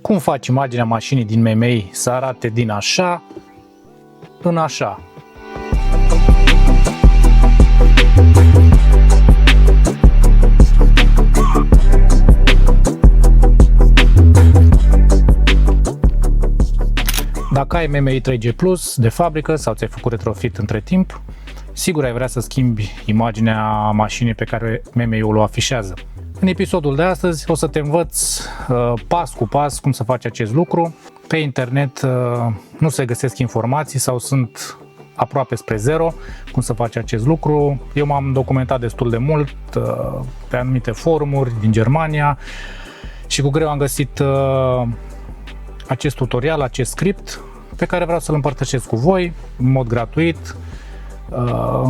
Cum faci imaginea mașinii din MMI să arate din așa în așa? Dacă ai MMI 3G Plus de fabrică sau ți-ai făcut retrofit între timp, sigur ai vrea să schimbi imaginea mașinii pe care MMI-ul o afișează. În episodul de astăzi o să te învăț pas cu pas cum să faci acest lucru. Pe internet nu se găsesc informații sau sunt aproape spre zero cum să faci acest lucru. Eu m-am documentat destul de mult pe anumite forumuri din Germania și cu greu am găsit acest tutorial, acest script pe care vreau să-l împărtășesc cu voi în mod gratuit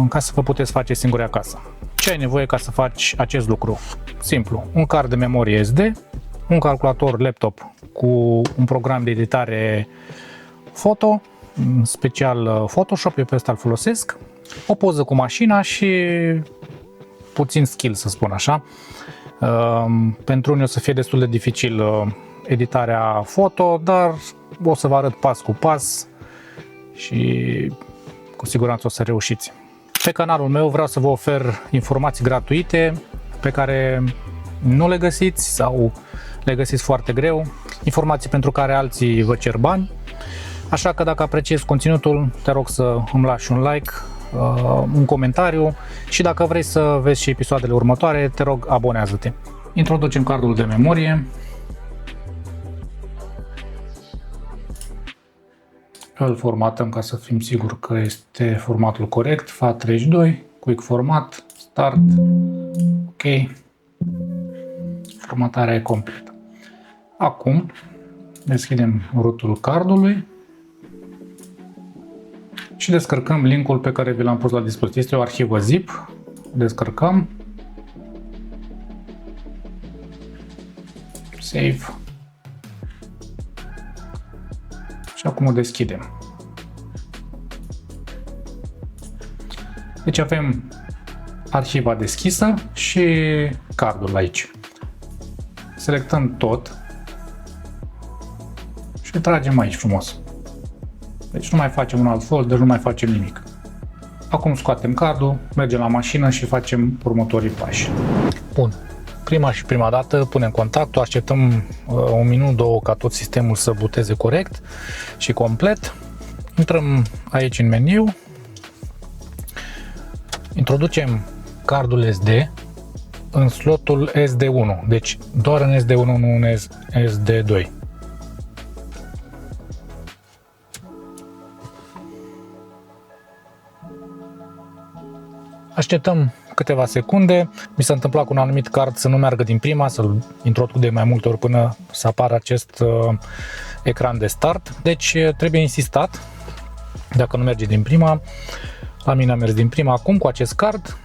ca să vă puteți face singuri acasă. Ce ai nevoie ca să faci acest lucru? Simplu, un card de memorie SD, un calculator laptop cu un program de editare foto, special Photoshop, eu pe ăsta îl folosesc, o poză cu mașina și puțin skill, să spun așa. Pentru unii o să fie destul de dificil editarea foto, dar o să vă arăt pas cu pas și cu siguranță o să reușiți. Pe canalul meu vreau să vă ofer informații gratuite pe care nu le găsiți sau le găsiți foarte greu, informații pentru care alții vă cer bani. Așa că dacă apreciezi conținutul, te rog să îmi lași un like, un comentariu și dacă vrei să vezi și episoadele următoare, te rog, abonează-te. Introducem cardul de memorie. Îl formatăm ca să fim siguri că este formatul corect, FAT32, Quick Format, Start, OK, formatarea e completă. Acum deschidem rootul cardului și descărcăm linkul pe care vi l-am pus la dispoziție. Este o arhivă zip, descărcăm, Save. Și acum o deschidem. Deci avem arhiva deschisă și cardul aici. Selectăm tot și îl tragem aici frumos. Deci nu mai facem un alt folder, nu mai facem nimic. Acum scoatem cardul, mergem la mașină și facem următorii pași. Bun. Prima dată punem contactul, așteptăm un minut, două ca tot sistemul să booteze corect și complet. Intrăm aici în meniu, introducem cardul SD în slotul SD1, deci doar în SD1, nu în SD2. Așteptăm câteva secunde. Mi s-a întâmplat cu un anumit card să nu meargă din prima, să-l introduc de mai multe ori până să apară acest ecran de start. Deci trebuie insistat. Dacă nu merge din prima, la mine a mers din prima. Acum cu acest card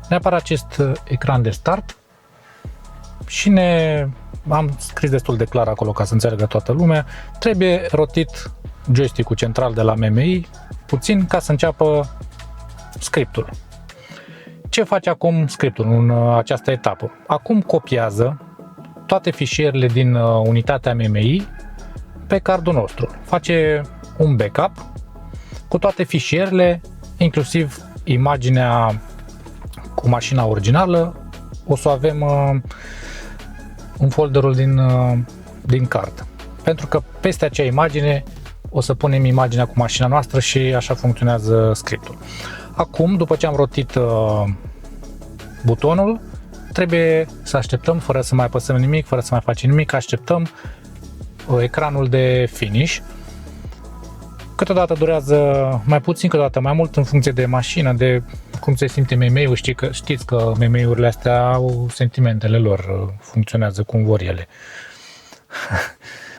ne apare acest ecran de start și am scris destul de clar acolo ca să înțeleagă toată lumea. Trebuie rotit joystick-ul central de la MMI puțin ca să înceapă scriptul. Ce face acum scriptul în această etapă? Acum copiază toate fișierele din unitatea MMI pe cardul nostru. Face un backup cu toate fișierele, inclusiv imaginea cu mașina originală. O să avem în folderul din card. Pentru că peste acea imagine o să punem imaginea cu mașina noastră și așa funcționează scriptul. Acum, după ce am rotit butonul, trebuie să așteptăm fără să mai apăsăm nimic, fără să mai facem nimic, așteptăm ecranul de finish. Câteodată durează mai puțin, câteodată mai mult în funcție de mașină, de cum se simte MMI-ul. Știți că MMI-urile astea au sentimentele lor, funcționează cum vor ele.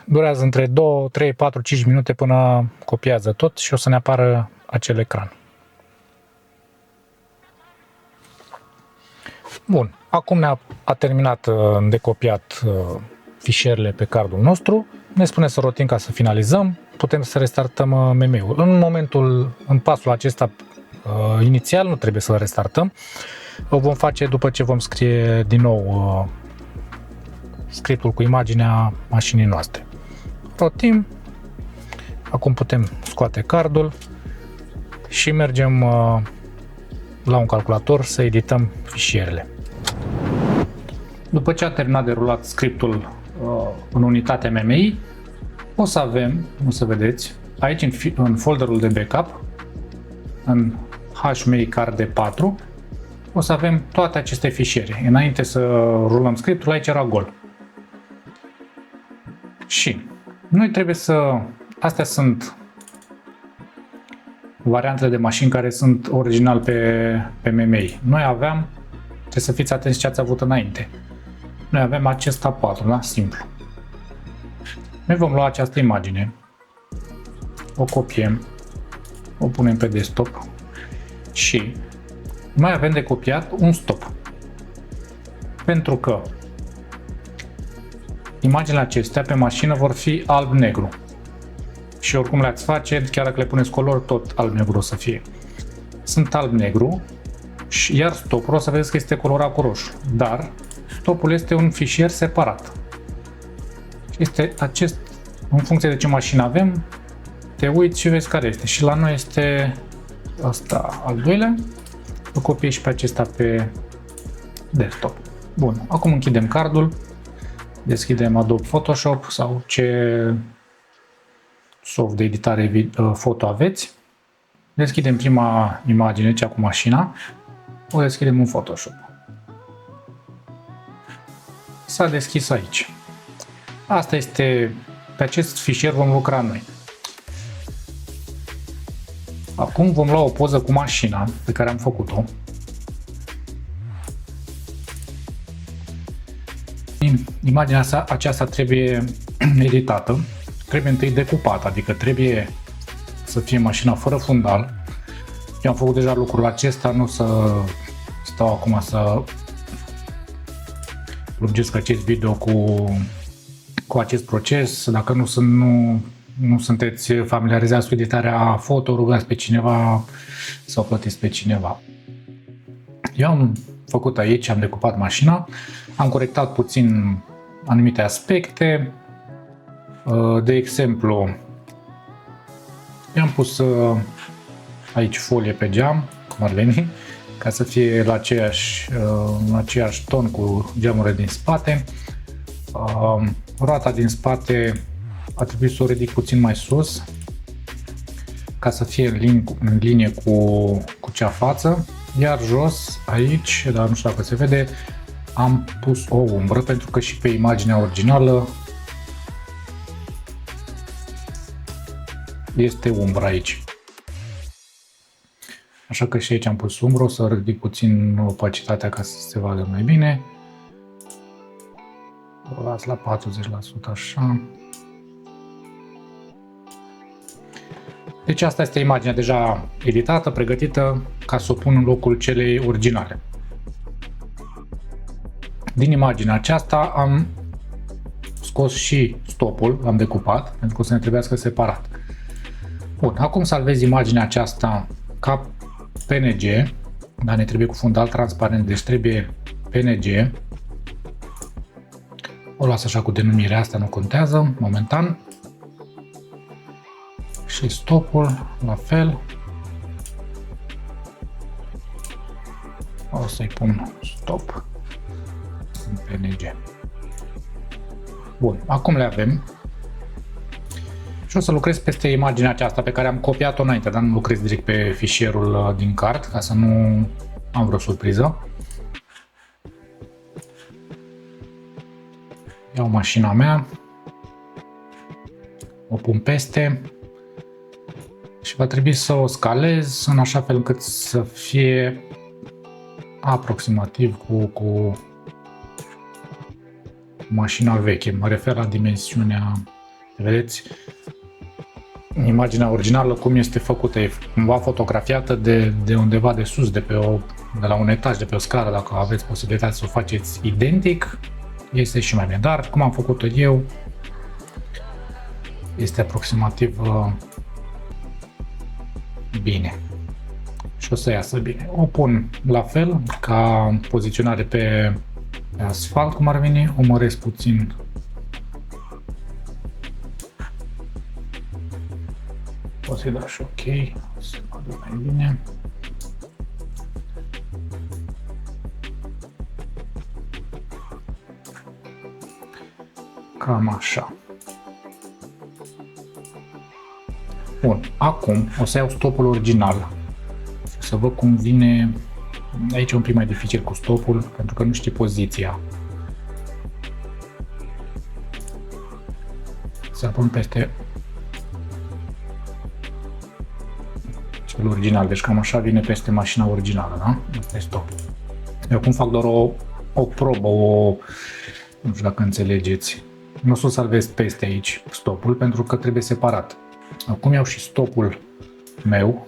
Durează între 2, 3, 4, 5 minute până copiază tot și o să ne apară acel ecran. Bun, acum a terminat de copiat fișierele pe cardul nostru. Ne spune să rotim ca să finalizăm. Putem să restartăm MMI-ul. În pasul acesta inițial nu trebuie să-l restartăm. O vom face după ce vom scrie din nou scriptul cu imaginea mașinii noastre. Rotim. Acum putem scoate cardul și mergem la un calculator să edităm fișierele. După ce a terminat de rulat scriptul în unitatea MMI, o să avem, o să vedeți, aici în folderul de backup, în HMI card de 4, o să avem toate aceste fișiere. Înainte să rulăm scriptul, aici era gol. Și noi trebuie să... Astea sunt variantele de mașini care sunt original pe MMI. Noi aveam, trebuie să fiți atenți ce ați avut înainte. Noi avem acesta 4, da? Simplu. Noi vom lua această imagine, o copiem, o punem pe desktop și mai avem de copiat un stop. Pentru că imaginile acestea pe mașină vor fi alb-negru. Și oricum le-ați face, chiar dacă le puneți color, tot alb-negru o să fie. Sunt alb-negru, iar stopul o să vedeți că este colorat cu roșu. Dar stopul este un fișier separat. Este acest, în funcție de ce mașină avem, te uiți și vezi care este. Și la noi este asta al doilea. Îl copiez și pe acesta pe desktop. Bun, acum închidem cardul, deschidem Adobe Photoshop sau ce soft de editare foto aveți. Deschidem prima imagine, cea cu mașina, o deschidem în Photoshop. S-a deschis aici. Asta este, pe acest fișier vom lucra noi. Acum vom lua o poză cu mașina pe care am făcut-o. Imaginea aceasta trebuie editată, trebuie întâi decupată, adică trebuie să fie mașina fără fundal. Eu am făcut deja lucrul acesta, nu să stau acum să lungesc acest video cu acest proces. Dacă nu sunteți familiarizați cu editarea foto, rugați pe cineva sau plătiți pe cineva. Eu am făcut aici, am decupat mașina, am corectat puțin anumite aspecte. De exemplu, i-am pus aici folie pe geam, cum ar veni, ca să fie la aceeași ton cu geamurile din spate. Roata din spate a trebuit să o ridic puțin mai sus, ca să fie în linie cu cea față. Iar jos, aici, dar nu știu dacă se vede, am pus o umbră, pentru că și pe imaginea originală este umbra aici. Așa că și aici am pus umbră, o să ridic puțin opacitatea ca să se vadă mai bine. O las la 40%, așa. Deci asta este imaginea deja editată, pregătită ca să o pun în locul celei originale. Din imaginea aceasta am scos și stopul, l-am decupat, pentru că o să ne trebuiască separat. Bun, acum salvez imaginea aceasta ca PNG, dar ne trebuie cu fundal transparent, deci trebuie PNG. O las așa cu denumirea asta, nu contează, momentan. Și stopul, la fel. O să-i pun stop în PNG. Bun, acum le avem. Și o să lucrez peste imaginea aceasta pe care am copiat-o înainte, dar nu lucrez direct pe fișierul din card, ca să nu am vreo surpriză. Iau mașina mea, o pun peste și va trebui să o scalez în așa fel încât să fie aproximativ cu mașina veche. Mă refer la dimensiunea, vedeți, imaginea originală cum este făcută, e cumva fotografiată de undeva de sus, de la un etaj, de pe o scară. Dacă aveți posibilitatea să o faceți identic, este și mai bine, dar cum am făcut-o eu, este aproximativ bine și o să iasă bine. O pun la fel ca poziționare pe Pe asfalt, cum ar veni, o măresc puțin. O să-i dau și ok, o să vadă mai bine. Cam așa. Bun, acum o să iau stopul original. Să văd cum vine. Aici e un pic mai dificil cu stopul, pentru că nu știi poziția. Să pun peste cel original, deci cam așa vine peste mașina originală, da? Asta e stop. Eu acum fac doar o probă, nu știu dacă înțelegeți. Nu o să salvez peste aici stopul, pentru că trebuie separat. Acum iau și stopul meu.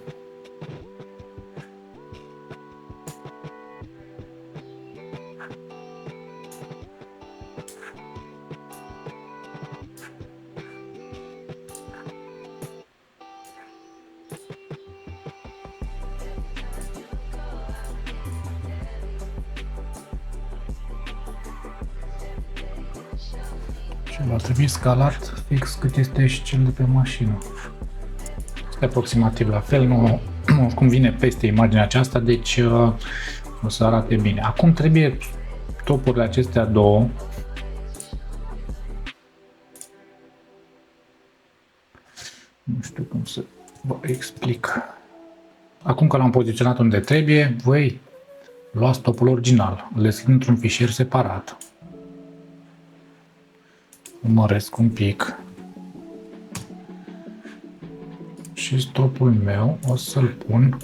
Și va trebui scalat fix cât este și cel de pe mașină. Este aproximativ la fel, nu cum vine peste imaginea aceasta, deci o să arate bine. Acum trebuie topurile acestea două nu știu cum să vă explic. Acum că l-am poziționat unde trebuie, voi luați topul original, îl deschind într-un fișier separat. Măresc un pic. Și stopul meu o să-l pun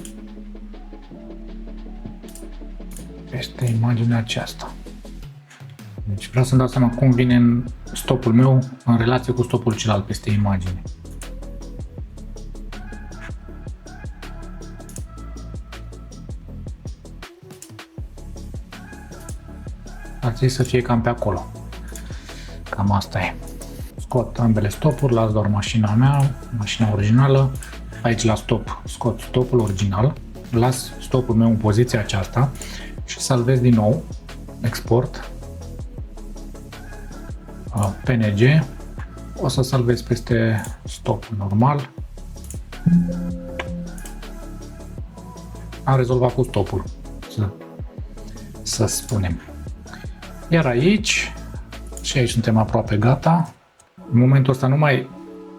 peste imaginea aceasta. Deci vreau să-mi dau seama cum vine stopul meu în relație cu stopul celălalt peste imagine. Ar trebui să fie cam pe acolo. Cam asta e. Scot ambele stopuri, las doar mașina mea, mașina originală. Aici la stop scot stopul original, las stopul meu în poziția aceasta și salvez din nou, export, PNG, o să salvez peste stopul normal. Am rezolvat cu stopul, să spunem. Iar aici, și aici suntem aproape gata. În momentul ăsta nu mai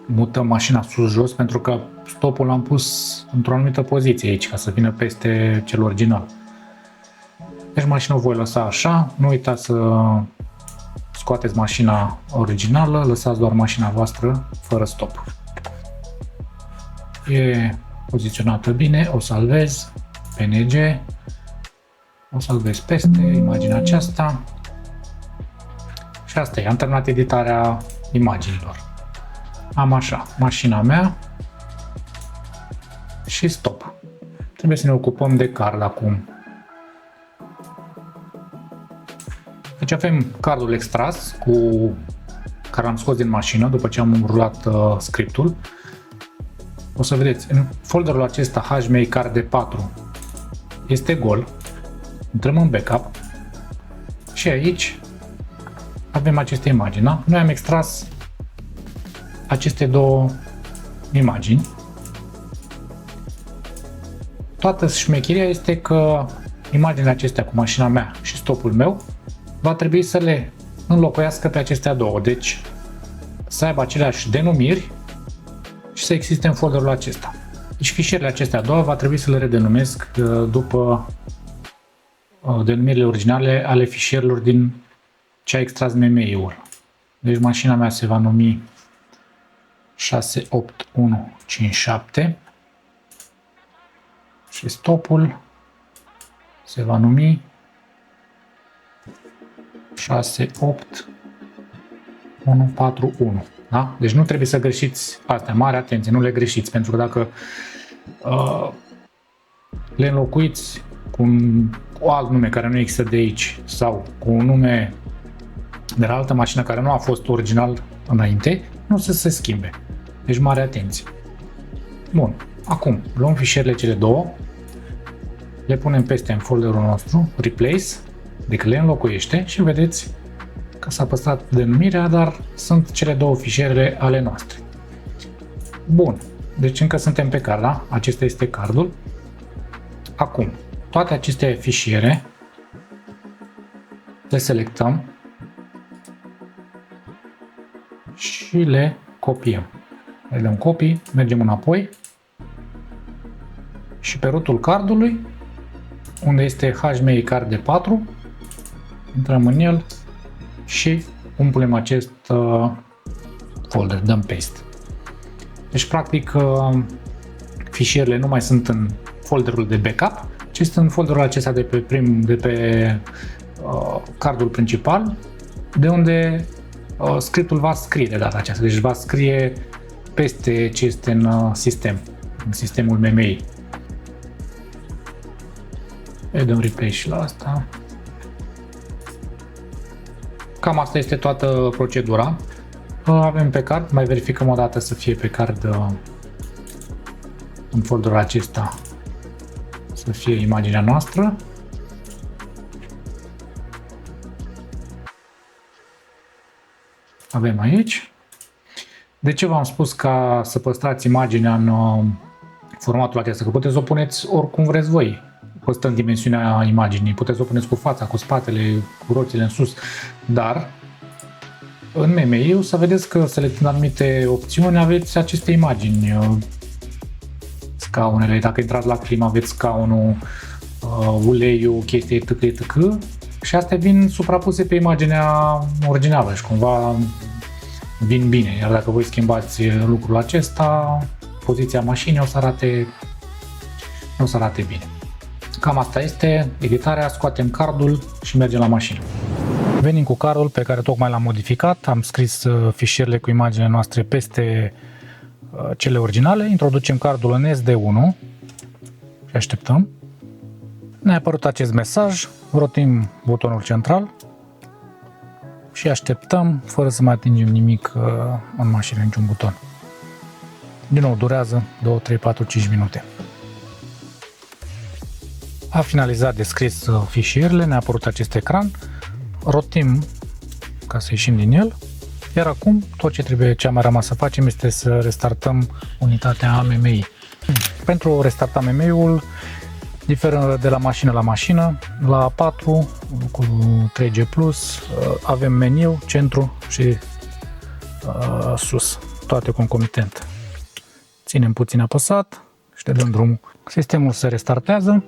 mutăm mașina sus-jos pentru că stopul l-am pus într-o anumită poziție aici ca să vină peste cel original. Deci mașina o voi lăsa așa, nu uitați să scoateți mașina originală, lăsați doar mașina voastră fără stop. E poziționată bine, o salvez, PNG, o salvez peste imaginea aceasta și asta e, am terminat editarea imaginilor. Am așa, mașina mea și stop. Trebuie să ne ocupăm de card acum. Deci avem cardul extras care l-am scos din mașină după ce am rulat scriptul. O să vedeți, în folderul acesta HMI Card de 4 este gol. Intrăm în backup și aici avem aceste imagini. Da? Noi am extras aceste două imagini. Toată șmecheria este că imaginile acestea cu mașina mea și stopul meu va trebui să le înlocuiască pe acestea două. Deci să aibă aceleași denumiri și să existe în folderul acesta. Deci fișierele acestea două va trebui să le redenumesc după denumirile originale ale fișierilor din ce a extras MMI-ul. Deci mașina mea se va numi 68157 și stopul se va numi 68141. Da? Deci nu trebuie să greșiți astea, mare atenție, nu le greșiți, pentru că dacă le înlocuiți cu alt nume care nu există de aici sau cu un nume de la altă mașină care nu a fost original înainte, nu o să se schimbe. Deci mare atenție. Bun, acum luăm fișierele cele două, le punem peste în folderul nostru, Replace, Adică le înlocuiește și vedeți că s-a păstrat denumirea, dar sunt cele două fișiere ale noastre. Bun, deci încă suntem pe card, da? Acesta este cardul. Acum, toate aceste fișiere le selectăm și le copiem. Le dăm copii, mergem înapoi și pe rootul cardului, unde este HMI card de 4, intrăm în el și umplem acest folder, dăm paste. Deci, practic, fișierele nu mai sunt în folderul de backup, ci sunt în folderul acesta de pe cardul principal, de unde scriptul va scrie de data aceasta. Deci va scrie peste ce este în sistem, în sistemul MMI. Îi dăm replay și la asta. Cam asta este toată procedura. Avem pe card, mai verificăm o dată să fie pe card în folderul acesta, să fie imaginea noastră. Avem aici. De ce v-am spus ca să păstrați imaginea în formatul acesta? Că puteți să o puneți oricum vreți voi, păstrând dimensiunea imaginii. Puteți să o puneți cu fața, cu spatele, cu roțile în sus, dar în MMI să vedeți că selectând anumite opțiuni aveți aceste imagini. Scaunele, dacă intrați la climă aveți scaunul, uleiul, chestii etc. Și astea vin suprapuse pe imaginea originală și cumva vin bine. Iar dacă voi schimbați lucrul acesta, poziția mașinii o să arate bine. Cam asta este editarea, scoatem cardul și mergem la mașină. Venim cu cardul pe care tocmai l-am modificat, am scris fișierele cu imaginele noastre peste cele originale, introducem cardul în SD1 și așteptăm. Ne-a apărut acest mesaj, rotim butonul central și așteptăm fără să mai atingem nimic în mașină, niciun buton. Din nou durează 2, 3, 4, 5 minute. A finalizat de scris fișierele, ne-a apărut acest ecran, rotim ca să ieșim din el, iar acum tot ce a mai rămas să facem este să restartăm unitatea MMI. Pentru restarta MMI-ul diferă de la mașină la mașină. La A4 cu 3G+, avem meniu, centru și sus, toate concomitent. Ținem puțin apăsat și le dăm drumul. Sistemul se restartează.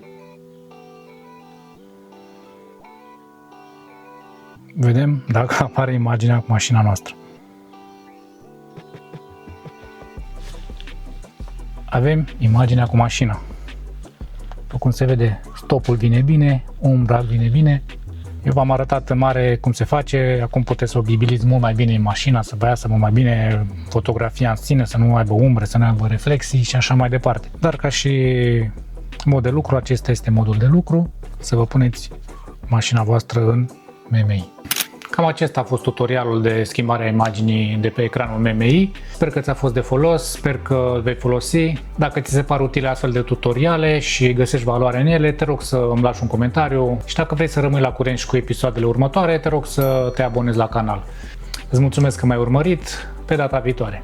Vedem dacă apare imaginea cu mașina noastră. Avem imaginea cu mașina. După cum se vede, stopul vine bine, umbra vine bine. Eu v-am arătat în mare cum se face, acum puteți să o ghibiliți mult mai bine în mașina, să vă iasă mult mai bine fotografia în sine, să nu aibă umbre, să nu aibă reflexii și așa mai departe. Dar ca și mod de lucru, acesta este modul de lucru, să vă puneți mașina voastră în MMI. Cam acesta a fost tutorialul de schimbare a imaginii de pe ecranul MMI. Sper că ți-a fost de folos, sper că îl vei folosi. Dacă ți se par utile astfel de tutoriale și găsești valoare în ele, te rog să îmi lași un comentariu și dacă vrei să rămâi la curent și cu episoadele următoare, te rog să te abonezi la canal. Îți mulțumesc că m-ai urmărit, pe data viitoare!